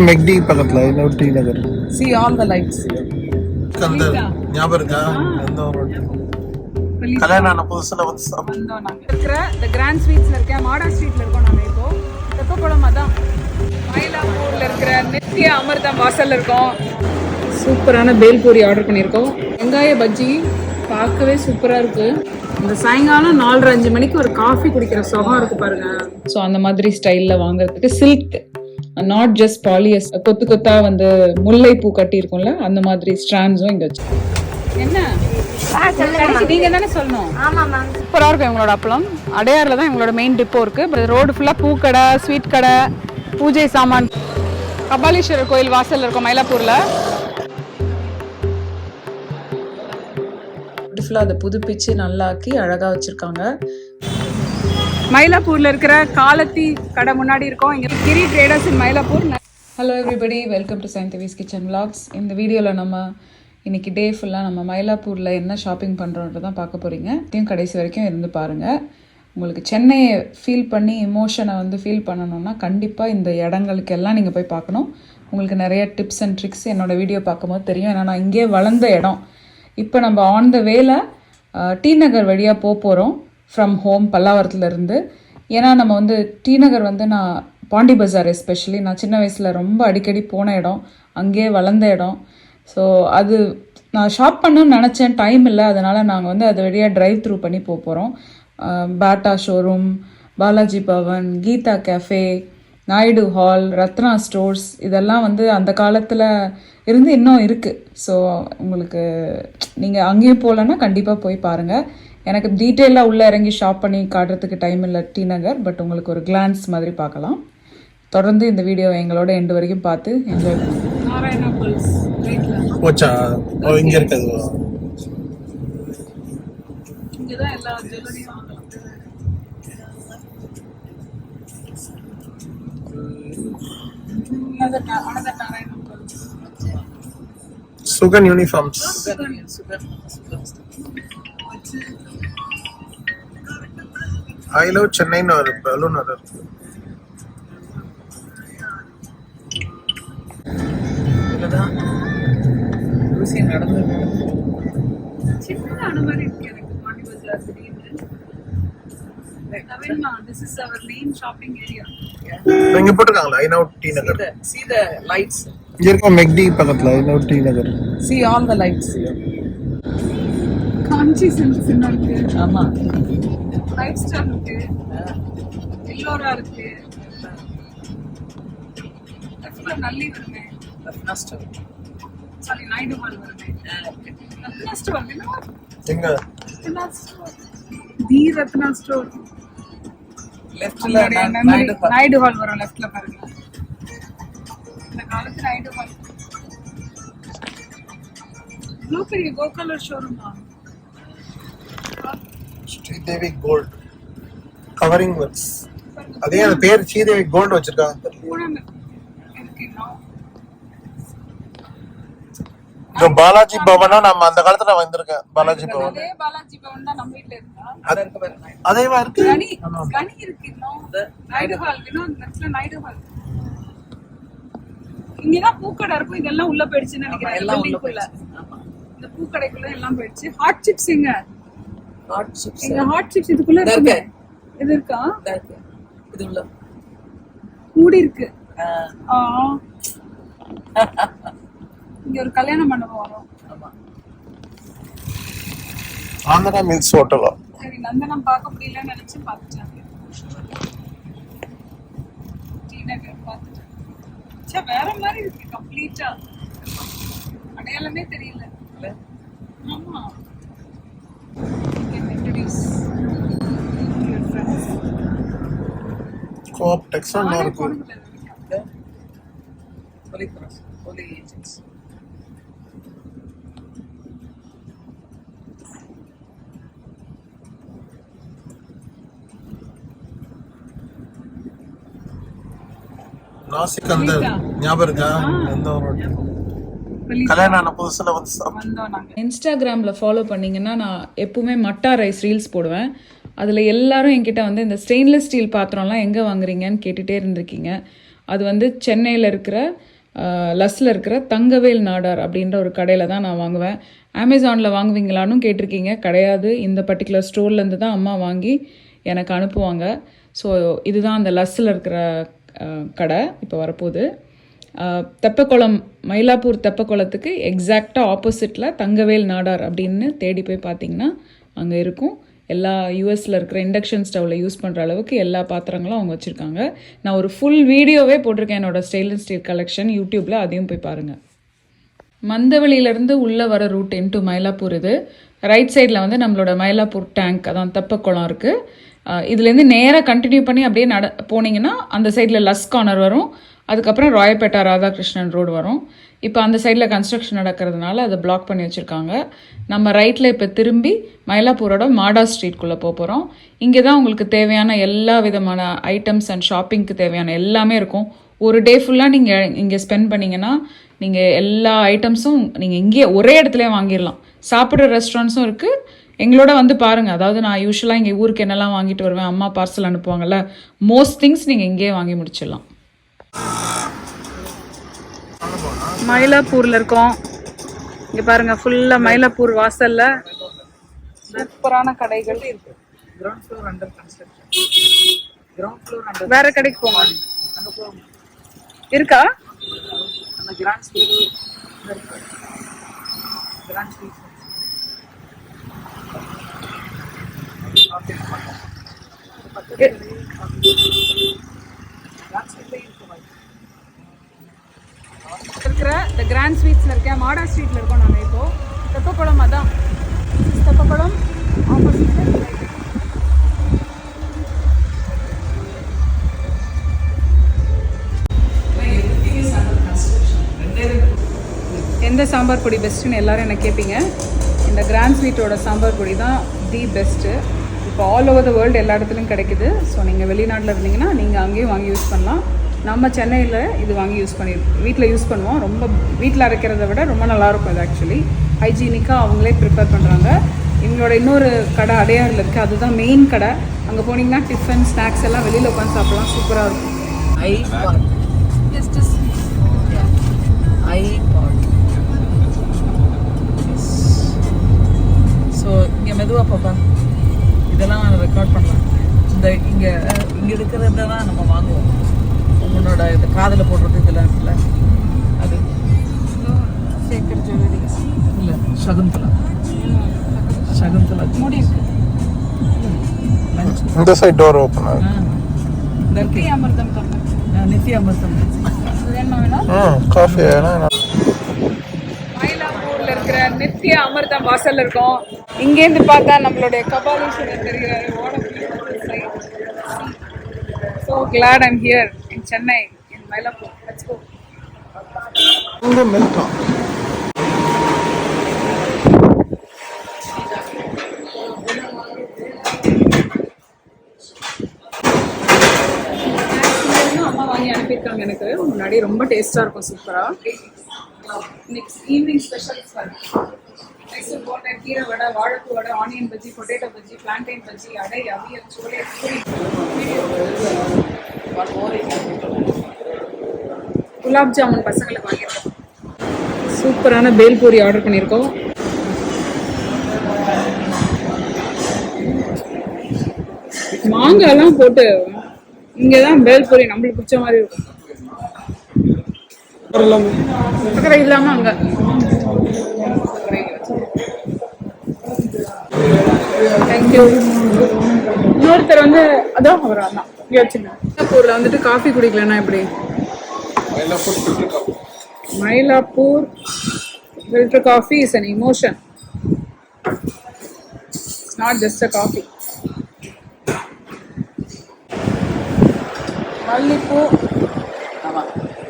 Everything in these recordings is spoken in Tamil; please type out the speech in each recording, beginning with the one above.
மெக்டி பக்கத்துல இன்னொரு T Nagar. See all the lights. அந்த ஞாபகம் இருக்கா? அந்த ஒரு கல்யாணம் ஆன புதுசுல வந்து வந்தோம் நாங்க இருக்கிற the grand streetsல இருக்க மாடா ஸ்ட்ரீட்ல இருக்கோம் நாங்க இப்போ. தெப்பக்குளம் அதான் மயிலாப்பூர்ல இருக்கிற நித்ய அமிர்தம் வாசல்ல இருக்கோம். சூப்பரான பேல்பூரி ஆர்டர் பண்ணியிருக்கோம். வெங்காய பஜ்ஜி பார்க்கவே சூப்பரா இருக்கு. இந்த சாயங்காலம் 4:30-5 மணிக்கு ஒரு காஃபி குடிக்கிற சுகம் இருக்கு பாருங்க. ஸோ அந்த மாதிரி ஸ்டைல்ல வாங்குறதுக்கு சில்க், நாட் ஜஸ்ட் பாலியஸ், கொத்து கொத்தா வந்து முல்லை பூ கட்டி இருக்கும்ல அந்த மாதிரி ஸ்ட்ராண்ட்ஸும் இங்க வச்சு. என்ன நீங்க தானே சொல்லணும். சூப்பரா இருக்கும் எங்களோட அப்பளம். அடையாறுல தான் எங்களோட மெயின் டிப்போ இருக்கு. ரோடு ஃபுல்லா பூக்கடை, ஸ்வீட் கடை, பூஜை சாமான். கபாலீஸ்வரர் கோயில் வாசல்ல இருக்கும் மயிலாப்பூர்ல. அதை புதுப்பிச்சு நல்லாக்கி அழகா வச்சிருக்காங்க. மயிலாப்பூர்ல இருக்கிற காலத்தி கடை முன்னாடி இருக்கோம். இங்க Giri traders in Mylapore. Hello everybody, welcome to Saindhavi's kitchen vlogs. இந்த வீடியோவில் நம்ம இன்னைக்கு டே ஃபுல்லாக நம்ம மயிலாப்பூரில் என்ன ஷாப்பிங் பண்ணுறோன்றது தான் பார்க்க போகிறீங்க. இதையும் கடைசி வரைக்கும் இருந்து பாருங்கள். உங்களுக்கு சென்னையை ஃபீல் பண்ணி இமோஷனை வந்து ஃபீல் பண்ணணுன்னா கண்டிப்பாக இந்த இடங்களுக்கு எல்லாம் நீங்கள் போய் பார்க்கணும். உங்களுக்கு நிறைய டிப்ஸ் அண்ட் ட்ரிக்ஸ் என்னோடய வீடியோ பார்க்கும்போது தெரியும். ஏன்னா நான் இங்கே வளர்ந்த இடம். இப்போ நம்ம ஆன் த வேல டி நகர் வழியாக போகிறோம் ஃப்ரம் ஹோம் பல்லாவரத்துலேருந்து. ஏன்னா நம்ம வந்து டி நகர் வந்து நான் பாண்டி பஜார் எஸ்பெஷலி நான் சின்ன வயசில் ரொம்ப அடிக்கடி போன இடம், அங்கேயே வளர்ந்த இடம். ஸோ அது நான் ஷாப் பண்ணணும்னு நினச்சேன், டைம் இல்லை. அதனால் நாங்கள் வந்து அது வழியாக ட்ரைவ் த்ரூ பண்ணி போகிறோம். Bata showroom, Balaji Bhavan, Geetha cafe, Naidu hall, Ratna stores, இதெல்லாம் வந்து அந்த காலத்தில் இருந்து இன்னும் இருக்குது. ஸோ உங்களுக்கு நீங்கள் அங்கேயும் போகலன்னா கண்டிப்பாக போய் பாருங்கள். எனக்கு டீட்டெயிலாக உள்ளே இறங்கி ஷாப் பண்ணி காட்டுறதுக்கு டைம் இல்லை டி நகர். பட் உங்களுக்கு ஒரு கிளான்ஸ் மாதிரி பார்க்கலாம். தொடர்ந்து இந்த வீடியோ எங்களோட எண்டு வரைக்கும் பார்த்து என்ஜாய் பண்ணுங்க. நாராயணா பல்ஸ் போச்சா? இங்க இருக்குது. இங்கே தான் எல்லா ஜுவல்லரியும் வாங்கலாம். Sugan uniforms. I love Chennai no balloon or இதுதான் யூசி நடந்து சின்ன மாதிரி இருக்கு எனக்கு பாண்டி பஜார் திடீர்னு. This is our main shopping area. இங்க போட்டுருக்காங்களா? I know T Nagar. See the lights. இங்க இருக்க மெக்டி பக்கத்துல I know T Nagar. See all the lights. Kanchi centre இருக்கு. ஆமா. லைஃப் ஸ்டைல் இருக்கு. எல்லோரா இருக்கு. லெஃப்ட்ல நல்லி வருமே. Ratna store. Sorry Naidu hall வருமே. ரத்னா ஸ்டோர் என்ன? எங்க? ரத்னா ஸ்டோர். தி ரத்னா ஸ்டோர். லெஃப்ட்ல நாயுடு ஹால் வரும். லெஃப்ட்ல பாருங்க. இந்த காலத்துல நாயுடு ஹால். ப்ளூ பெரிய கோகலர் ஷோரூமா? Sridevi gold covering works. அதே அந்த பேர் ஸ்ரீதேவி கோல்ட் வச்சிருக்காங்க. இந்த பாலாஜி பவனா நம்ம அந்த காலத்துல வந்திருக்கேன். பாலாஜி பவன். அதே பாலாஜி பவன் தான் நம்ம வீட்ல இருக்கா. அதேவா இருக்கு. கனி இருக்கு. நாயுடு ஹால் இன்னும் நெக்ஸ்ட்ல நாயுடு ஹால். இங்கதான் பூக்கடை இருக்கும். இதெல்லாம் உள்ள போயிடுச்சுன்னு நினைக்கிறேன். எல்லாம் உள்ள போயிடுச்சு. இந்த பூக்கடைக்குள்ள எல்லாம் போயிடுச்சு. ஹாட் சிப்ஸ் எங்க? Hot chips. இந்த ஹாட் சிப்ஸ் இதுக்குள்ள இருக்கு. இது இருக்கா? இது உள்ள மூடி இருக்கு. இங்க ஒரு கல்யாண மண்டபம் வரும். ஆமா. ஆந்திரா மில்ஸ் ஹோட்டலா? சரி, நந்தனம் பார்க்க முடியலன்னு நினைச்சு பார்த்துட்டாங்க. டி நகர் பார்த்துட்டேன். சே, வேற மாதிரி இருக்கு கம்ப்ளீட்டா. அடையாளமே தெரியல. ஆமா. Introduce your friends. கோஆப் டெக்ஸான் இருக்கு. Holy agents. நாசிக் அந்த ஞாபகம் இருக்கா? அந்த ஒரு கல்யாணம் ஆன புதுசுல வந்து வந்தோம் நாங்க. இன்ஸ்டாகிராமில் ஃபாலோ பண்ணிங்கன்னா நான் எப்பவுமே மட்டா ரைஸ் ரீல்ஸ் போடுவேன். அதில் எல்லாரும் என்கிட்ட வந்து இந்த ஸ்டெயின்லெஸ் ஸ்டீல் பாத்திரம்லாம் எங்கே வாங்குறீங்கன்னு கேட்டுகிட்டே இருந்திருக்கீங்க. அது வந்து சென்னையில் இருக்கிற லஸ்ஸில் இருக்கிற தங்கவேல் நாடார் அப்படின்ற ஒரு கடையில் தான் நான் வாங்குவேன். அமேசானில் வாங்குவீங்களான்னு கேட்டிருக்கீங்க. கிடையாது, இந்த பர்டிகுலர் ஸ்டோர்லேருந்து தான் அம்மா வாங்கி எனக்கு அனுப்புவாங்க. ஸோ இதுதான் அந்த லஸ்ஸில் இருக்கிற கடை இப்போ வரப்போகுது. தெப்பக்குளம், மயிலாப்பூர் தெப்பக்குளத்துக்கு எக்ஸாக்டாக ஆப்போசிட்டில் தங்கவேல் நாடார் அப்படின்னு தேடி போய் பார்த்தீங்கன்னா அங்கே இருக்கும். எல்லா யூஎஸில் இருக்கிற இண்டக்ஷன் ஸ்டவ்வில் யூஸ் பண்ணுற அளவுக்கு எல்லா பாத்திரங்களும் அவங்க வச்சுருக்காங்க. நான் ஒரு ஃபுல் வீடியோவே போட்டிருக்கேன் என்னோடய ஸ்டெயின்லெஸ் ஸ்டீல் கலெக்ஷன் யூடியூப்பில், அதையும் போய் பாருங்கள். மந்தவெளியிலேருந்து உள்ளே வர ரூட் இன்ட்டு மயிலாப்பூர். இது ரைட் சைடில் வந்து நம்மளோட மயிலாப்பூர் டேங்க், அதான் தெப்பக்குளம் இருக்குது. இதுலேருந்து நேராக கண்டினியூ பண்ணி அப்படியே போனீங்கன்னா அந்த சைடில் லஸ் கார்னர் வரும். அதுக்கப்புறம் ராயப்பேட்டா ராதாகிருஷ்ணன் ரோடு வரும். இப்போ அந்த சைடில் கன்ஸ்ட்ரக்ஷன் நடக்கிறதுனால அதை பிளாக் பண்ணி வச்சுருக்காங்க. நம்ம ரைட்டில் இப்போ திரும்பி மயிலாப்பூரோட மாடா ஸ்ட்ரீட்குள்ளே போகிறோம். இங்கே தான் உங்களுக்கு தேவையான எல்லா விதமான ஐட்டம்ஸ் அண்ட் ஷாப்பிங்க்கு தேவையான எல்லாமே இருக்கும். ஒரு டே ஃபுல்லாக நீங்கள் இங்கே ஸ்பெண்ட் பண்ணிங்கன்னா நீங்கள் எல்லா ஐட்டம்ஸும் நீங்கள் இங்கேயே ஒரே இடத்துலையே வாங்கிடலாம். சாப்பிட்ற ரெஸ்டாரண்ட்ஸும் இருக்குது. எங்களோட வந்து பாருங்கள். அதாவது நான் யூஸ்வலாக இங்கே ஊருக்கு என்னெல்லாம் வாங்கிட்டு வருவேன், அம்மா பார்சல் அனுப்புவாங்கள்ல, மோஸ்ட் திங்ஸ் நீங்கள் இங்கேயே வாங்கி முடிச்சிடலாம். மயிலாப்பூரில் இருக்கோம். இங்கே பாருங்கள், ஃபுல்லாக மயிலாப்பூர் வாசலில் சூப்பரான கடைகள் இருக்கு. வேற கடைக்கு போங்க. இருக்கா? இருக்கிற இந்த கிராண்ட் ஸ்வீட்ஸில் இருக்கேன். மாடா ஸ்ட்ரீட்டில் இருக்கோம் நாங்கள். இப்போது தெப்பக்குளம், அதான் தெப்பக்குளம் ஆப்போசிட்டில். எந்த சாம்பார் பொடி பெஸ்ட்டுன்னு எல்லோரும் என்ன கேட்பீங்க. இந்த கிராண்ட் ஸ்வீட்டோட சாம்பார் பொடி தான் தி பெஸ்ட்டு. இப்போ ஆல் ஓவர் த வேர்ல்டு எல்லா இடத்துலையும் கிடைக்குது. ஸோ நீங்கள் வெளிநாட்டில் இருந்தீங்கன்னா நீங்கள் அங்கேயும் வாங்கி யூஸ் பண்ணலாம். நம்ம சென்னையில் இது வாங்கி யூஸ் வீட்டில் யூஸ் பண்ணுவோம். ரொம்ப வீட்டில் அரைக்கிறத விட ரொம்ப நல்லாயிருக்கும். இது ஆக்சுவலி ஹைஜீனிக்காக அவங்களே ப்ரிப்பேர் பண்ணுறாங்க. இவங்களோட இன்னொரு கடை அடையாறில் இருக்குது, அதுதான் மெயின் கடை. அங்கே போனீங்கன்னா டிஃபன் ஸ்நாக்ஸ் எல்லாம் வெளியில் உட்காந்து சாப்பிடலாம். சூப்பராக இருக்கும். ஸோ இங்கே மெதுவாக பாப்பா, இதெல்லாம் நான் ரெக்கார்ட் பண்ணலாம். இங்கே இருக்கிறத தான் நம்ம வாங்குவோம். உங்களோட இந்த காதில் போடுறது இதெல்லாம் இருக்குல்ல, அது சேக்கர் ஜுவல்லரிஸ் இல்லை, சகுந்தலா மூடி இருக்கு. இந்த சைடு டோர் ஓப்பன் ஆகுது. நித்தி அமிர்தம் நித்தி அமிர்தம் வேணுமா? காஃபி மயிலாப்பூர்ல இருக்கிற நித்திய அமிர்தம் வாசல்ல இருக்கோம். இங்கேருந்து பார்த்தா நம்மளுடைய Kapaleeswarar தெரிகிறாரு. So glad I'm here in Chennai, in Mylapore. Let's go. இங்க மில்கா. அம்மா வாங்கி அனுப்பியிருக்காங்க எனக்கு. முன்னாடி ரொம்ப டேஸ்டா இருக்கும், சூப்பரா. Next evening special Mysore bonda, கீரை வடை, வாழைப்பூ வடை, onion bajji, potato bajji, plantain bajji, அடை, அவியல், சோலை, பூரி, குலாப் ஜாமுன் பசங்களுக்கு வாங்கியிருக்கோம். சூப்பரான பேல்பூரி ஆர்டர் பண்ணியிருக்கோம். மாங்காய்லாம் போட்டு இங்கே தான் பேல்பூரி நம்மளுக்கு பிடிச்ச மாதிரி இருக்கும். சக்கரை இல்லாமல் அங்கே தேங்க்யூ. இன்னொருத்தர் வந்து அதான் அவர் அண்ணா இங்கே வச்சுருந்தேன். மயிலாப்பூரில் வந்துட்டு காஃபி குடிக்கலன்னா எப்படி? Mylapore filter coffee is an emotion. It's not just a coffee.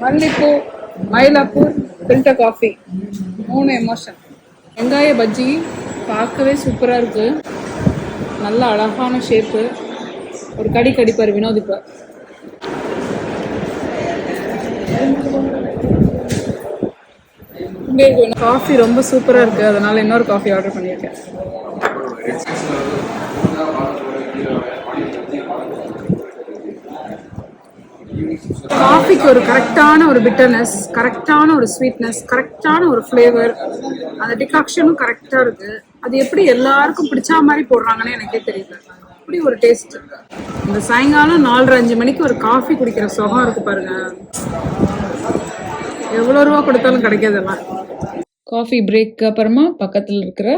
மல்லிப்பூ மயிலாப்பூர் ஃபில்டர் காஃபி, 3 எமோஷன். வெங்காய பஜ்ஜி பார்க்கவே சூப்பராக இருக்குது. நல்ல அழகான ஷேப்பு. ஒரு கடிப்பார் வினோத். இப்போ காஃபி ரொம்ப சூப்பராக இருக்குது, அதனால் இன்னொரு காஃபி ஆர்டர் பண்ணியிருக்கேன். காஃபிக்கு ஒரு கரெக்டான ஒரு பிட்டர்னஸ், கரெக்டான ஒரு ஸ்வீட்னஸ், கரெக்டான ஒரு ஃப்ளேவர், அந்த டிகாக்ஷனும் கரெக்டாக இருக்கு. அது எப்படி எல்லாருக்கும் பிடிச்ச மாதிரி போடுறாங்கன்னு எனக்கே தெரியல. அப்படி ஒரு டேஸ்ட். இந்த சாயங்காலம் 4:30-5 மணிக்கு ஒரு காஃபி குடிக்கிற சுகம் இருக்கு பாருங்க. எவ்வளோ ரூபா கொடுத்தாலும் கிடைக்காதெல்லாம். காஃபி பிரேக்கு அப்புறமா பக்கத்தில் இருக்கிற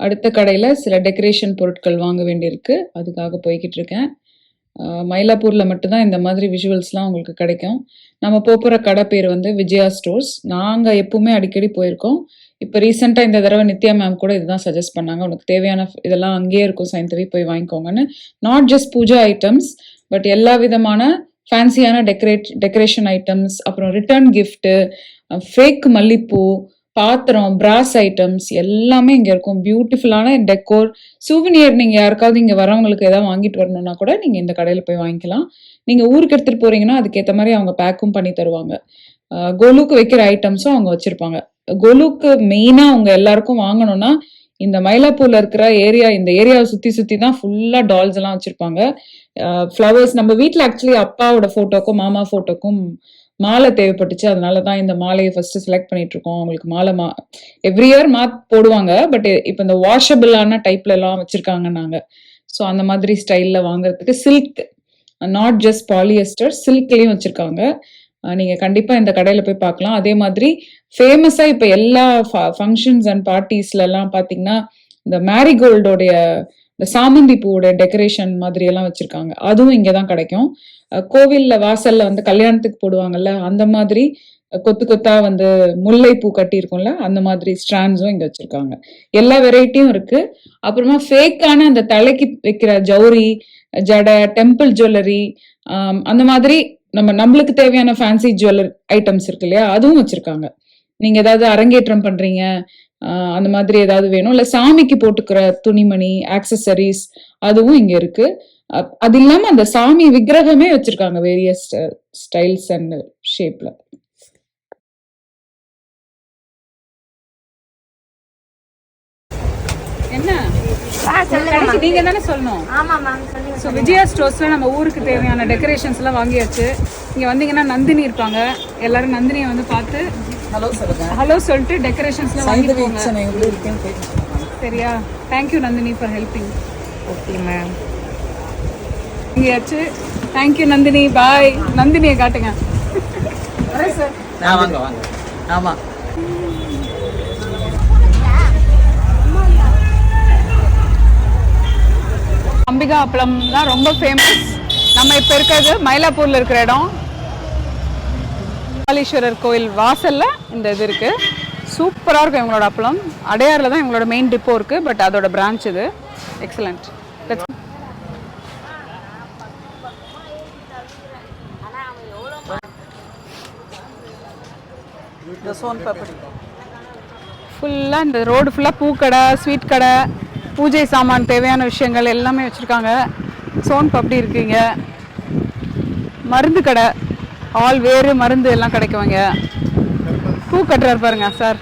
அடுத்த கடையில் சில டெக்கரேஷன் பொருட்கள் வாங்க வேண்டியிருக்கு. அதுக்காக போய்கிட்டு இருக்கேன். மயிலாப்பூரில் மட்டும்தான் இந்த மாதிரி விஷுவல்ஸ்லாம் உங்களுக்கு கிடைக்கும். நம்ம போகிற கடை பேர் வந்து விஜயா ஸ்டோர்ஸ். நாங்கள் எப்பவுமே அடிக்கடி போயிருக்கோம். இப்போ ரீசெண்டாக இந்த தடவை நித்யா மேம் கூட இதுதான் சஜஸ்ட் பண்ணாங்க, உனக்கு தேவையான இதெல்லாம் அங்கேயே இருக்கும் சைந்தவி, போய் வாங்கிக்கோங்கன்னு. Not just pooja items, but எல்லா விதமான ஃபேன்சியான டெக்கரேஷன் ஐட்டம்ஸ், அப்புறம் ரிட்டர்ன் கிஃப்ட்டு, ஃபேக் மல்லிப்பூ, பாத்திரம், பிராஸ் ஐட்டம்ஸ் எல்லாமே இங்கே இருக்கும். பியூட்டிஃபுல்லான டெக்கோர், சூவினியர். நீங்கள் யாருக்காவது இங்கே வரவங்களுக்கு ஏதாவது வாங்கிட்டு வரணும்னா கூட நீங்கள் இந்த கடையில் போய் வாங்கிக்கலாம். நீங்கள் ஊருக்கு எடுத்துகிட்டு போகிறீங்கன்னா அதுக்கேற்ற மாதிரி அவங்க பேக்கும் பண்ணி தருவாங்க. கோலுக்கு வைக்கிற ஐட்டம்ஸும் அவங்க வச்சுருப்பாங்க. கோலுக்கு மெயினாக அவங்க எல்லாருக்கும் வாங்கணும்னா இந்த மயிலாப்பூரில் இருக்கிற ஏரியா, இந்த ஏரியாவை சுற்றி தான் ஃபுல்லாக டால்ஸ் எல்லாம் வச்சுருப்பாங்க. ஃப்ளவர்ஸ், நம்ம வீட்டில் ஆக்சுவலி அப்பாவோட ஃபோட்டோக்கும் மாமா ஃபோட்டோக்கும் மாலை தேவைப்பட்டுச்சு. அதனால தான் இந்த மாலையை ஃபர்ஸ்ட் செலக்ட் பண்ணிட்டு இருக்கோம். அவங்களுக்கு மாலை எவ்ரி இயர் போடுவாங்க. பட் இப்போ இந்த வாஷபிளான டைப்ல எல்லாம் வச்சிருக்காங்க நாங்க. ஸோ அந்த மாதிரி ஸ்டைல்ல வாங்குறதுக்கு சில்க், நாட் ஜஸ்ட் பாலியஸ்டர், சில்க்லயும் வச்சிருக்காங்க. நீங்க கண்டிப்பா இந்த கடையில போய் பார்க்கலாம். அதே மாதிரி ஃபேமஸா இப்ப எல்லா ஃபங்க்ஷன்ஸ் அண்ட் பார்ட்டிஸ்ல எல்லாம் பாத்தீங்கன்னா இந்த மேரிகோல்டோடைய இந்த சாமந்தி பூவோட டெக்கரேஷன் மாதிரி எல்லாம் வச்சிருக்காங்க. அதுவும் இங்கதான் கிடைக்கும். கோவில்ல வாசல்ல வந்து கல்யாணத்துக்கு போடுவாங்கல்ல, அந்த மாதிரி கொத்து கொத்தா வந்து முல்லை பூ கட்டி இருக்கும்ல, அந்த மாதிரி ஸ்ட்ராண்ட்ஸும் இங்க வச்சிருக்காங்க. எல்லா வெரைட்டியும் இருக்கு. அப்புறமா ஃபேக்கான அந்த தலைக்கு வைக்கிற ஜவுரி, ஜடை, டெம்பிள் ஜுவல்லரி, அந்த மாதிரி நம்மளுக்கு தேவையான ஃபேன்சி ஜுவல்லரி ஐட்டம்ஸ் இருக்கு இல்லையா, அதுவும் வச்சிருக்காங்க. நீங்க ஏதாவது அரங்கேற்றம் பண்றீங்க, அந்த மாதிரி ஏதாவது வேணும், இல்ல சாமிக்கு போட்டுக்கிற துணிமணி, ஆக்சசரிஸ், அதுவும் இங்க இருக்கு. அது இல்லாம அந்த சாமி விக்கிரகமே வச்சிருக்காங்க வேரியஸ் ஸ்டைல்ஸ் அண்ட் ஷேப்ல. என்ன நீங்க தானே சொல்லணும். ஸோ விஜயா ஸ்டோர்ஸ்ல நம்ம ஊருக்கு தேவையான டெக்கரேஷன்ஸ் எல்லாம் வாங்கியாச்சு. இங்க வந்தீங்கன்னா நந்தினி இருப்பாங்க. எல்லாரும் நந்தினியை வந்து பார்த்து ஹலோ சொல்லிட்டு டெக்கரேஷன்ஸ்லாம் வாங்கிக்கோங்க. சரியா? Thank you Nandini for helping. Okay ma'am. இங்கேயாச்சு. தேங்க்யூ நந்தினி. பாய். நந்தினியை காட்டுங்க. வாங்க வாங்க. ஆமா, அம்பிகா அப்பளம் தான் ரொம்ப ஃபேமஸ். நம்ம இப்போ இருக்கிறது மயிலாப்பூரில் இருக்கிற இடம். கபாலீஸ்வரர் கோயில் வாசல்ல இந்த இது இருக்கு. சூப்பராக இருக்கும் இவங்களோட அப்பளம். அடையாரில் தான் இவங்களோட மெயின் டிப்போ இருக்கு, பட் அதோட பிரான்ச் இது. எக்ஸலண்ட். ஃபுல்லாக இந்த ரோடு ஃபுல்லாக பூக்கடை, ஸ்வீட் கடை, பூஜை சாமான் தேவையான விஷயங்கள் எல்லாமே வச்சுருக்காங்க. சோன் பப்படி இருக்குங்க. மருந்து கடை, ஆல் வேறு மருந்து எல்லாம் கிடைக்குவாங்க. பூ கட்டுறாரு பாருங்க சார்.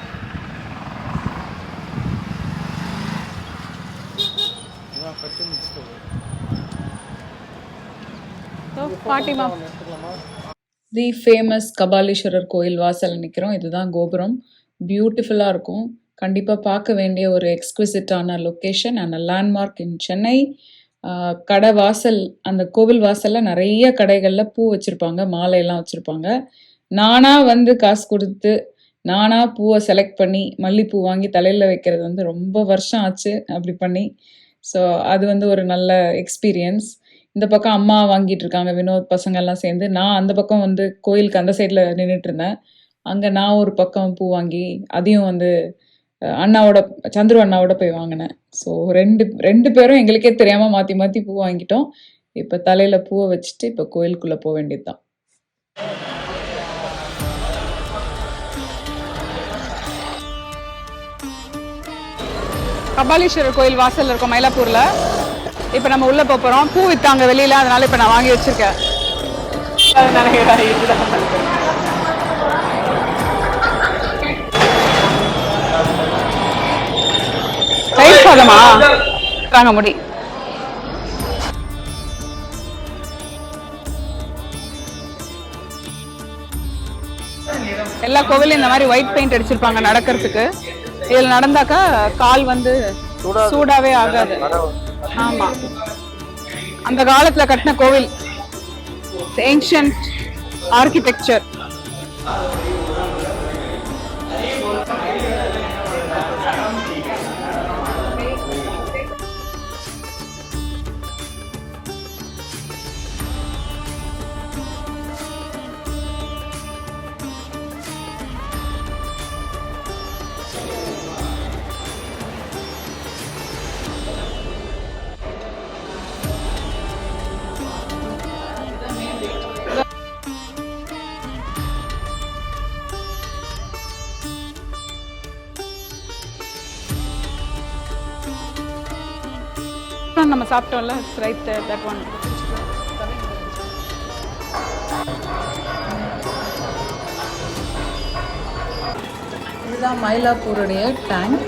பாட்டிமா. தி ஃபேமஸ் கபாலீஸ்வரர் கோயில் வாசல் நிற்கிறோம். இதுதான் கோபுரம். பியூட்டிஃபுல்லாக இருக்கும். கண்டிப்பாக பார்க்க வேண்டிய ஒரு எக்ஸ்குவிசிட்டான லொக்கேஷன் அண்ட் லேண்ட்மார்க் இன் சென்னை. கடை வாசல், அந்த கோவில் வாசலில் நிறைய கடைகளில் பூ வச்சுருப்பாங்க, மாலையெல்லாம் வச்சுருப்பாங்க. நானாக வந்து காசு கொடுத்து நானாக பூவை செலக்ட் பண்ணி மல்லிப்பூ வாங்கி தலையில் வைக்கிறது வந்து ரொம்ப வருஷம் ஆச்சு அப்படி பண்ணி. ஸோ அது வந்து ஒரு நல்ல எக்ஸ்பீரியன்ஸ். இந்த பக்கம் அம்மா வாங்கிட்டு இருக்காங்க, வினோத் பசங்கள்லாம் சேர்ந்து. நான் அந்த பக்கம் வந்து கோயிலுக்கு அந்த சைடில் நின்றுட்டு இருந்தேன். அங்கே நான் ஒரு பக்கம் பூ வாங்கி அதையும் வந்து அண்ணாவோட, சந்துரு அண்ணாவோட போய் வாங்கினேன். ஸோ ரெண்டு பேரும் எங்களுக்கே தெரியாமல் மாற்றி மாற்றி பூ வாங்கிட்டோம். இப்போ தலையில் பூவை வச்சுட்டு இப்போ கோயிலுக்குள்ளே போக வேண்டியது தான். கபாலீஸ்வரர் கோயில் வாசல் இருக்கும் மயிலாப்பூரில். இப்போ நம்ம உள்ளே போகிறோம். பூ விற்றாங்க வெளியில், அதனால இப்போ நான் வாங்கி வச்சுருக்கேன். தயிர் சாதமா தாங்க முடி. எல்லா கோவிலும் இந்த மாதிரி ஒயிட் பெயிண்ட் அடிச்சிருப்பாங்க நடக்கிறதுக்கு. இதில் நடந்தாக்கா கால் வந்து சூடாவே ஆகாது. ஆமா, அந்த காலத்துல கட்டின கோவில், ஏன்ஷியன்ட் ஆர்கிடெக்சர். நம்ம சாப்பிட்டோம்ல, ரைட் தேர், தட் ஒன். இதுதான் மயிலாப்பூருடைய டேங்க்.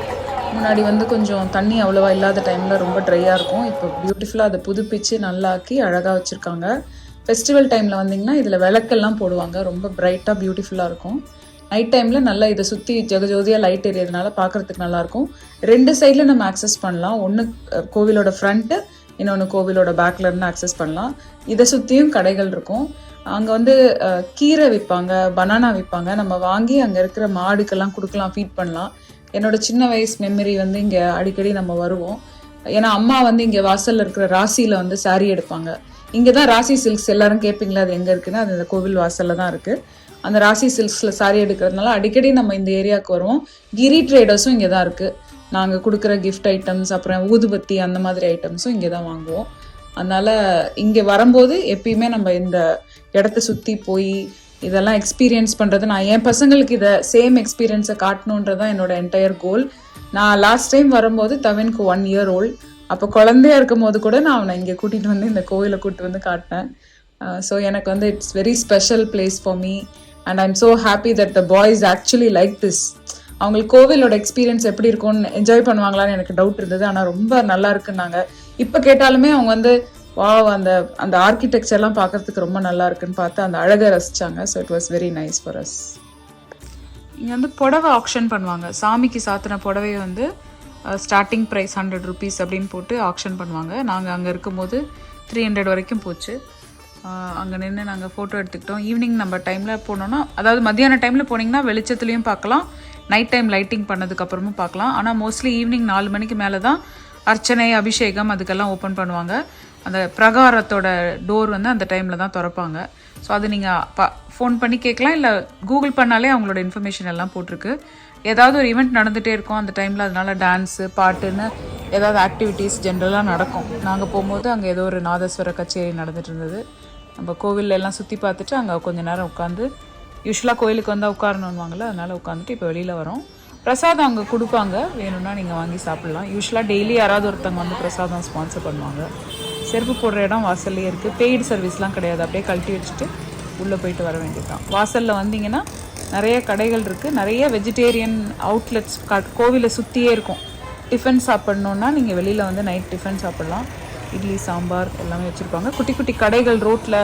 முன்னாடி வந்து கொஞ்சம் தண்ணி அவ்வளோவா இல்லாத டைமில் ரொம்ப ட்ரையாக இருக்கும். இப்போ பியூட்டிஃபுல்லாக அதை புதுப்பிச்சு நல்லாக்கி அழகாக வச்சுருக்காங்க. ஃபெஸ்டிவல் டைமில் வந்தீங்கன்னா இதில் விளக்கெல்லாம் போடுவாங்க, ரொம்ப பிரைட்டாக பியூட்டிஃபுல்லாக இருக்கும். நைட் டைமில் நல்லா இதை சுற்றி ஜெகஜோதியாக லைட் எரியறதுனால பார்க்குறதுக்கு நல்லாயிருக்கும். 2 சைடில் நம்ம ஆக்சஸ் பண்ணலாம். ஒன்று கோவிலோட ஃப்ரண்ட்டு, இன்னொன்று கோவிலோட பேக்கில் இருந்து ஆக்சஸ் பண்ணலாம். இதை சுற்றியும் கடைகள் இருக்கும். அங்கே வந்து கீரை விற்பாங்க, பனானா விற்பாங்க. நம்ம வாங்கி அங்கே இருக்கிற மாடுக்கெல்லாம் கொடுக்கலாம், ஃபீட் பண்ணலாம். என்னோட சின்ன வயசு மெமரி வந்து இங்கே அடிக்கடி நம்ம வருவோம். ஏன்னா அம்மா வந்து இங்கே வாசலில் இருக்கிற ராசியில் வந்து சாரீ எடுப்பாங்க. இங்கே தான் ராசி சில்க்ஸ், எல்லாரும் கேட்பீங்களா அது எங்கே இருக்குன்னா, அது இந்த கோவில் வாசலில் தான் இருக்குது. அந்த ராசி சில்க்ஸில் சாரீ எடுக்கிறதுனால அடிக்கடி நம்ம இந்த ஏரியாவுக்கு வருவோம். கிரி ட்ரேடர்ஸும் இங்கே தான் இருக்குது. நாங்கள் கொடுக்குற கிஃப்ட் ஐட்டம்ஸ், அப்புறம் ஊதுபத்தி, அந்த மாதிரி ஐட்டம்ஸும் இங்கே தான் வாங்குவோம். அதனால் இங்கே வரும்போது எப்பயுமே நம்ம இந்த இடத்த சுற்றி போய் இதெல்லாம் எக்ஸ்பீரியன்ஸ் பண்ணுறது, நான் என் பசங்களுக்கு இதை சேம் எக்ஸ்பீரியன்ஸை காட்டணுன்றது தான் என்னோட என்டையர் கோல். நான் லாஸ்ட் டைம் வரும்போது தவினுக்கு 1 year old. அப்போ குழந்தையா இருக்கும் போது கூட நான் அவனை இங்கே கூட்டிகிட்டு வந்து இந்த கோவிலை கூப்பிட்டு வந்து காட்டினேன். ஸோ எனக்கு வந்து it's very special place for me and I am so happy that the boys actually like this. அவங்களுக்கு கோவிலோட எக்ஸ்பீரியன்ஸ் எப்படி இருக்கும்னு என்ஜாய் பண்ணுவாங்களான்னு எனக்கு டவுட் இருந்தது. ஆனால் ரொம்ப நல்லா இருக்குன்னாங்க. இப்போ கேட்டாலுமே அவங்க வந்து அந்த அந்த ஆர்கிடெக்சர்லாம் பார்க்கறதுக்கு ரொம்ப நல்லா இருக்குன்னு பார்த்து அந்த அழகை ரசிச்சாங்க. So it was very nice for us. இங்கே வந்து புடவை ஆக்ஷன் பண்ணுவாங்க. சாமிக்கு சாத்தின புடவையை வந்து ஸ்டார்டிங் ப்ரைஸ் 100 rupees அப்படின்னு போட்டு ஆக்ஷன் பண்ணுவாங்க. நாங்கள் அங்கே இருக்கும்போது 300 வரைக்கும் போச்சு. அங்கே நின்று நாங்கள் ஃபோட்டோ எடுத்துக்கிட்டோம். ஈவினிங் நம்ம டைமில் போனோன்னா, அதாவது மத்தியான டைமில் போனீங்கன்னா வெளிச்சத்துலேயும் பார்க்கலாம், நைட் டைம் லைட்டிங் பண்ணதுக்கப்புறமும் பார்க்கலாம். ஆனால் மோஸ்ட்லி ஈவினிங் 4 மணிக்கு மேலே தான் அர்ச்சனை, அபிஷேகம் அதுக்கெல்லாம் ஓப்பன் பண்ணுவாங்க. அந்த பிரகாரத்தோட டோர் வந்து அந்த டைமில் தான் திறப்பாங்க. ஸோ அது நீங்கள் ஃபோன் பண்ணி கேட்கலாம், இல்லை கூகுள் பண்ணாலே அவங்களோட இன்ஃபர்மேஷன் எல்லாம் போட்டிருக்கு. ஏதாவது ஒரு ஈவெண்ட் நடந்துகிட்டே இருக்கும் அந்த டைமில். அதனால டான்ஸு, பாட்டுன்னு ஏதாவது ஆக்டிவிட்டீஸ் ஜென்ரலாக நடக்கும். நாங்கள் போகும்போது அங்கே ஏதோ ஒரு நாதஸ்வர கச்சேரி நடந்துட்டு இருந்தது. நம்ம கோவிலில் எல்லாம் சுற்றி பார்த்துட்டு அங்கே கொஞ்சம் நேரம் உட்காந்து, யூஸ்வலாக கோயிலுக்கு வந்தால் உட்காரணுன்னுவாங்கள்ல, அதனால் உட்காந்துட்டு இப்போ வெளியில் வரோம். பிரசாதம் அங்கே கொடுப்பாங்க, வேணும்னா நீங்கள் வாங்கி சாப்பிட்லாம். யூஸ்வலாக டெய்லி யாராவது ஒருத்தவங்க வந்து பிரசாதம் ஸ்பான்சர் பண்ணுவாங்க. செருப்பு போடுற இடம் வாசல்லே இருக்குது. பெய்டு சர்வீஸ்லாம் கிடையாது, அப்படியே கழட்டி வச்சுட்டு உள்ளே போயிட்டு வர வேண்டியதுதான். வாசலில் வந்தீங்கன்னா நிறைய கடைகள் இருக்குது, நிறைய வெஜிடேரியன் அவுட்லெட்ஸ் கோவிலை சுற்றியே இருக்கும். டிஃபன் சாப்பிட்ணுன்னா நீங்கள் வெளியில் வந்து நைட் டிஃபன் சாப்பிட்லாம். இட்லி, சாம்பார் எல்லாமே வச்சுருப்பாங்க. குட்டி குட்டி கடைகள் ரோட்டில்,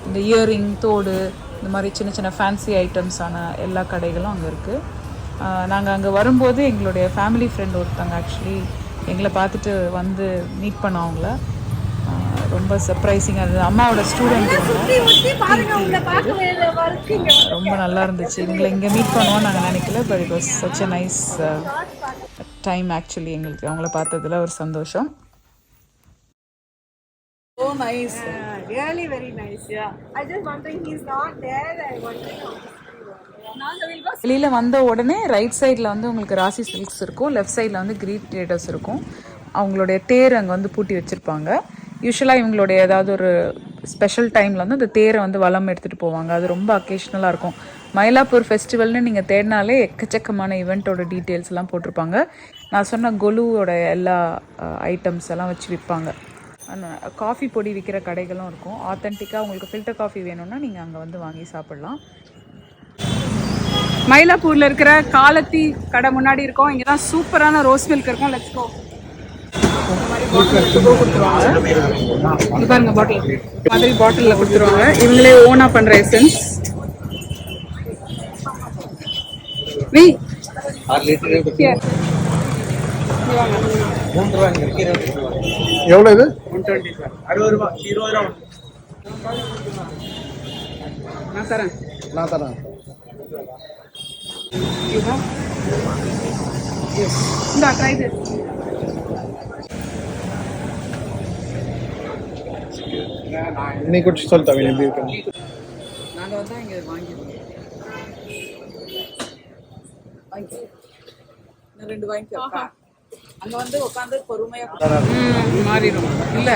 இந்த இயரிங், தோடு, இந்த மாதிரி சின்ன சின்ன ஃபேன்சி ஐட்டம்ஸான எல்லா கடைகளும் அங்கே இருக்குது. நாங்கள் அங்கே வரும்போது எங்களுடைய ஃபேமிலி ஃப்ரெண்ட் ஒருத்தங்க ஆக்சுவலி எங்களை பார்த்துட்டு வந்து மீட் பண்ணோம். அவங்கள ரொம்ப சர்ப்ரைசிங்காக இருந்தது. அம்மாவோட ஸ்டூடெண்ட் ரொம்ப நல்லா இருந்துச்சு. எங்களை இங்கே மீட் பண்ணுவோம்னு நாங்கள் நினைக்கல. But it was such a nice time actually. எங்களுக்கு அவங்கள பார்த்ததுல ஒரு சந்தோஷம். So nice. Really very nice. Yeah. I just wondering he's not there. I wondering how வெளியில் வந்த உடனே ரைட் சைடில் வந்து உங்களுக்கு ராசி சில்க்ஸ் இருக்கும், லெஃப்ட் சைடில் வந்து கிரி ட்ரேடர்ஸ் இருக்கும். அவங்களுடைய தேர் அங்கே வந்து பூட்டி வச்சுருப்பாங்க. யூஸ்வலாக இவங்களுடைய ஏதாவது ஒரு ஸ்பெஷல் டைமில் வந்து அந்த தேரை வந்து வலம் எடுத்துகிட்டு போவாங்க. அது ரொம்ப அக்கேஷ்னலாக இருக்கும். மயிலாப்பூர் ஃபெஸ்டிவல்னு நீங்கள் தேடினாலே எக்கச்சக்கமான ஈவெண்ட்டோட டீட்டெயில்ஸ்லாம் போட்டிருப்பாங்க. நான் சொன்ன கொலுவோட எல்லா ஐட்டம்ஸ் எல்லாம் வச்சு விற்பாங்க. காஃபி பொடி விற்கிற கடைகளும் இருக்கும். ஆத்தென்டிக்காக உங்களுக்கு ஃபில்டர் காஃபி வேணும்னா நீங்கள் அங்கே வந்து வாங்கி சாப்பிட்லாம். மயிலாப்பூரில் இருக்கிற காலத்தி கடை முன்னாடி இருக்கோம். இங்கே தான் சூப்பரான ரோஸ் மில்க் இருக்கும். Let's go. கொடுத்துருவாங்க. இது பாருங்க, பாட்டில் மாதிரி பாட்டிலில் கொடுத்துருவாங்க. இவங்களே ஓனாக பண்ணுற எசன்ஸ். We 6 litre here. இங்க வாங்க. 3 ரூபாய் இருக்கு. எவ்வளவு இது? 120 சார் 60 ரூபாய் 20 ரூபாய் நான் தரேன். நான் தரேன். You have? Yes. இந்தா try this. நீ குடிச்சு சொல்லு தம்பி எப்படி இருக்கு. நாங்க வந்தா இங்க வாங்கிடுவோம். இன்னும் 2 வாங்கிக்கோ. அங்க வந்து உட்காந்து பொறுமையா மாறிடும். இல்ல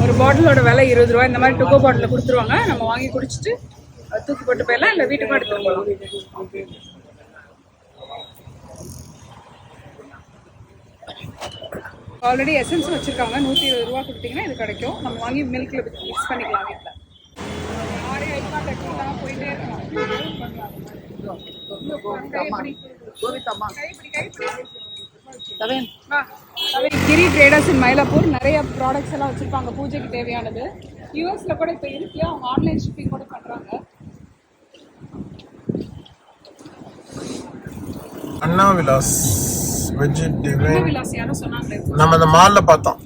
ஒரு பாட்டிலோட விலை 20 ரூபாய். இந்த மாதிரி டுகோ பாட்டில் கொடுத்துருவாங்க. நம்ம வாங்கி குடிச்சிட்டு தூக்கி போட்டு போயிடலாம், இல்லை வீட்டுக்கு எடுத்துட்டு போகலாம். ஆல்ரெடி எசன்ஸ் வச்சிருக்காங்க. 120 ரூபா கொடுத்தீங்கன்னா இது கிடைக்கும். நம்ம வாங்கி மில்க்ல மிக்ஸ் பண்ணிக்கலாம் வீட்டில். ஆரே ஐட்டமா டெக்னிக்காக போயிட்டே இருக்கலாம். கிரி ட்ரேடர்ஸ் இன் மயிலாப்பூர் நிறைய ப்ராடக்ட்ஸ் எல்லாம் வச்சிருப்பாங்க பூஜைக்கு தேவையானது. யூஎஸ்ல கூட இப்போ இருக்கு, அவங்க ஆன்லைன் ஷிப்பிங் கூட பண்றாங்க. அண்ணா விலாஸ் வெஜ் டிவைன் விலாஸ் யாரும் சொன்னாங்களே, நம்ம அந்த மால்ல பார்த்தோம்.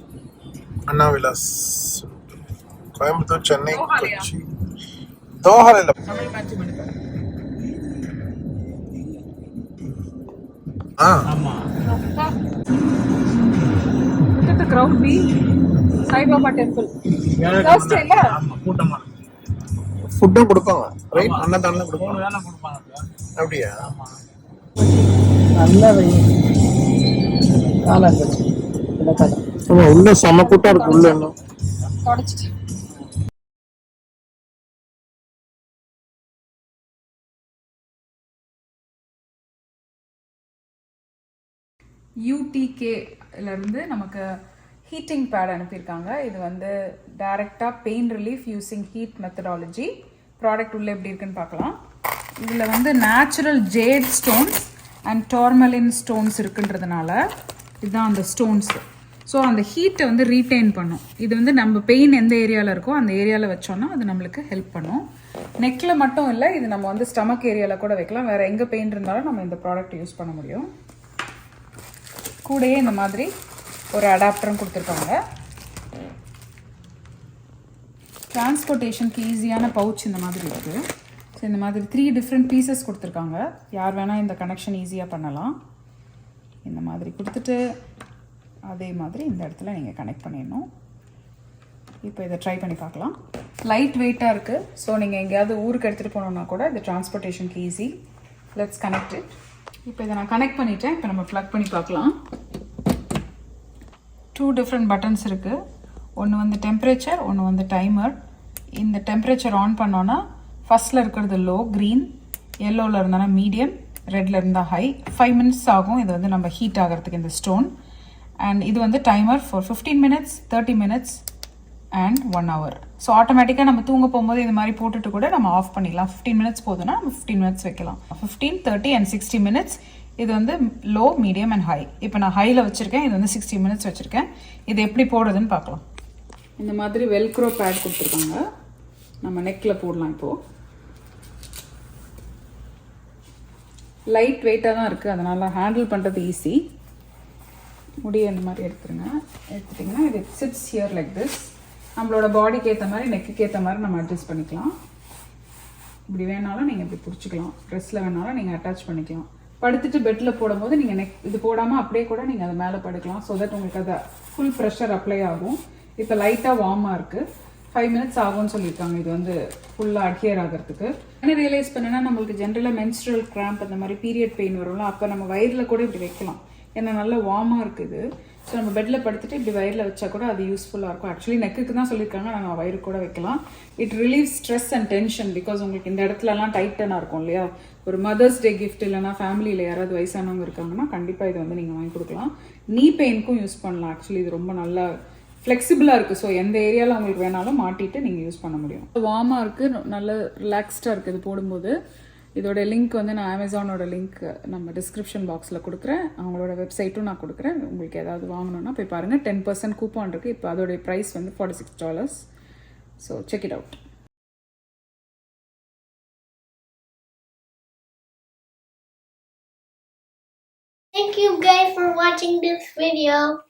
அண்ணா விலாஸ் கோயம்புத்தூர், சென்னை, கொச்சி, தோஹால. தமிழ் மேட்ச் பண்ணிட்டாங்க. ஆமா Look at the crowd be Sai Baba temple. Thursday இல்ல? ஆமா கூட்டமா இருக்கு. ஃபுட்டும் கொடுப்பாங்க ரைட்? அன்னதானம் கொடுப்பாங்க. வேலை கொடுப்பாங்க சார். அப்படியா? ஆமா நல்ல காலம் ஆமா, உள்ள செம கூட்டம் இருக்கு உள்ள. என்ன தொடச்சிட்டு யூடிகேலேருந்து நமக்கு ஹீட்டிங் பேட் அனுப்பியிருக்காங்க. இது வந்து டைரெக்டாக pain relief using heat methodology. Product உள்ளே எப்படி இருக்குன்னு பார்க்கலாம். இதில் வந்து natural jade stones and tourmaline stones இருக்குன்றதுனால இதுதான் அந்த ஸ்டோன்ஸ். ஸோ அந்த ஹீட்டை வந்து ரீட்டைன் பண்ணும். இது வந்து நம்ம பெயின் எந்த ஏரியாவில் இருக்கோ அந்த ஏரியாவில் வச்சோன்னா அது நம்மளுக்கு ஹெல்ப் பண்ணும். நெக்கில் மட்டும் இல்லை, இது நம்ம வந்து ஸ்டமக் ஏரியாவில் கூட வைக்கலாம். வேறு எங்கே பெயின் இருந்தாலும் நம்ம இந்த ப்ராடக்ட் யூஸ் பண்ண முடியும். கூடயே இந்த மாதிரி ஒரு அடாப்டரும் கொடுத்துருக்காங்க. டிரான்ஸ்போர்ட்டேஷனுக்கு ஈஸியான பவுச் இந்த மாதிரி இருக்குது. ஸோ இந்த மாதிரி 3 டிஃப்ரெண்ட் பீசஸ் கொடுத்துருக்காங்க. யார் வேணால் இந்த கனெக்ஷன் ஈஸியாக பண்ணலாம். இந்த மாதிரி கொடுத்துட்டு அதே மாதிரி இந்த இடத்துல நீங்கள் கனெக்ட் பண்ணிடணும். இப்போ இதை ட்ரை பண்ணி பார்க்கலாம். லைட் வெயிட்டாக இருக்குது. ஸோ நீங்கள் எங்கேயாவது ஊருக்கு எடுத்துகிட்டு போனோன்னா கூட இது டிரான்ஸ்போர்ட்டேஷனுக்கு ஈஸி. Let's connect it. இப்போ இதை நான் கனெக்ட் பண்ணிட்டேன். இப்போ நம்ம ப்ளக் பண்ணி பார்க்கலாம். 2 டிஃப்ரெண்ட் பட்டன்ஸ் இருக்குது. ஒன்று வந்து டெம்பரேச்சர், ஒன்று வந்து டைமர். இந்த டெம்பரேச்சர் ஆன் பண்ணோன்னா ஃபஸ்ட்டில் இருக்கிறது லோ க்ரீன், எல்லோவில் இருந்தானா மீடியம், ரெட்டில் இருந்தால் ஹை. 5 மினிட்ஸ் ஆகும் இது வந்து நம்ம ஹீட் ஆகிறதுக்கு இந்த ஸ்டோன். அண்ட் இது வந்து timer for 15 minutes, 30 minutes and 1 hour. So ஆட்டோமேட்டிக்காக நம்ம தூங்க போகும்போது இது மாதிரி போட்டுட்டு கூட நம்ம ஆஃப் பண்ணிடலாம். 15 மினிட்ஸ் போதுன்னா நம்ம 15 மினிட்ஸ் வைக்கலாம். 15, 30 அண்ட் 60 மினிட்ஸ். இது வந்து லோ, மீடியம் அண்ட் ஹை. இப்போ நான் ஹையில் வச்சுருக்கேன். இது வந்து 60 மினிட்ஸ் வச்சுருக்கேன். இது எப்படி போடுறதுன்னு பார்க்கலாம். இந்த மாதிரி வெல்க்ரோ பேட் கொடுத்துருக்காங்க. நம்ம நெக்கில் போடலாம். இப்போது லைட் வெயிட்டாக தான் இருக்குது, அதனால் ஹேண்டில் பண்ணுறது ஈஸி. முடியை இந்த மாதிரி எடுத்துட்டிங்கன்னா இது சிட்ஸ் ஹியர் லைக் திஸ். நம்மளோட பாடிக்கு ஏற்ற மாதிரி, நெக்குக்கு ஏற்ற மாதிரி நம்ம அட்ஜஸ்ட் பண்ணிக்கலாம். இப்படி வேணாலும் நீங்கள் இப்படி பிடிச்சிக்கலாம். ட்ரெஸ்ஸில் வேணாலும் நீங்கள் அட்டாச் பண்ணிக்கலாம். படுத்துட்டு பெட்டில் போடும்போது நீங்கள் நெக் இது போடாமல் அப்படியே கூட நீங்கள் அதை மேலே படுக்கலாம். ஸோ தட் உங்களுக்கு அதை ஃபுல் ப்ரெஷர் அப்ளை ஆகும். இப்போ லைட்டாக வார்மாக இருக்குது. 5 மினிட்ஸ் ஆகும்னு சொல்லியிருக்காங்க இது வந்து ஃபுல்லாக அட்ஹியர் ஆகிறதுக்கு. என்ன ரியலைஸ் பண்ணேன்னா, நம்மளுக்கு ஜென்ரலாக மென்ஸ்ட்ரல் கிராம்ப் அந்த மாதிரி பீரியட் பெயின் வரும்ல, அப்போ நம்ம வயிறில் கூட இப்படி வைக்கலாம். ஏன்னா நல்லா வார்மாக இருக்குது. ஸோ நம்ம பெட்டில் படுத்துட்டு இப்படி வயிறில் வச்சா கூட அது யூஸ்ஃபுல்லாக இருக்கும். ஆக்சுவலி நெக்குக்கு தான் சொல்லியிருக்காங்க, நம்ம வயிறு கூட வைக்கலாம். It relieve stress and tension. Because உங்களுக்கு இந்த இடத்துலலாம் டைட்டனாக இருக்கும் இல்லையா. ஒரு மதர்ஸ் டே கிஃப்ட் இல்லைனா ஃபேமிலியில் யாராவது வயசானவங்க இருக்காங்கன்னா கண்டிப்பாக இதை வந்து நீங்கள் வாங்கி கொடுக்கலாம். நீ பெயினுக்கும் யூஸ் பண்ணலாம். ஆக்சுவலி இது ரொம்ப நல்லா ஃப்ளெக்சிபிளாக இருக்குது. ஸோ எந்த ஏரியாவில் உங்களுக்கு வேணாலும் மாட்டிட்டு நீங்கள் யூஸ் பண்ண முடியும். வார்மாக இருக்குது, நல்ல ரிலாக்ஸ்டாக இருக்குது இது போடும்போது. இதோட லிங்க் வந்து நான் அமேசானோட லிங்க் நம்ம டிஸ்கிரிப்ஷன் பாக்ஸில் கொடுக்குறேன். அவங்களோட வெப்சைட்டும் நான் கொடுக்குறேன். உங்களுக்கு ஏதாவது வாங்கணுன்னா போய் பாருங்கள். 10% கூப்பான் இருக்குது. இப்போ அதோடைய ப்ரைஸ் வந்து $46. So check it out. Thank you guys for watching this video.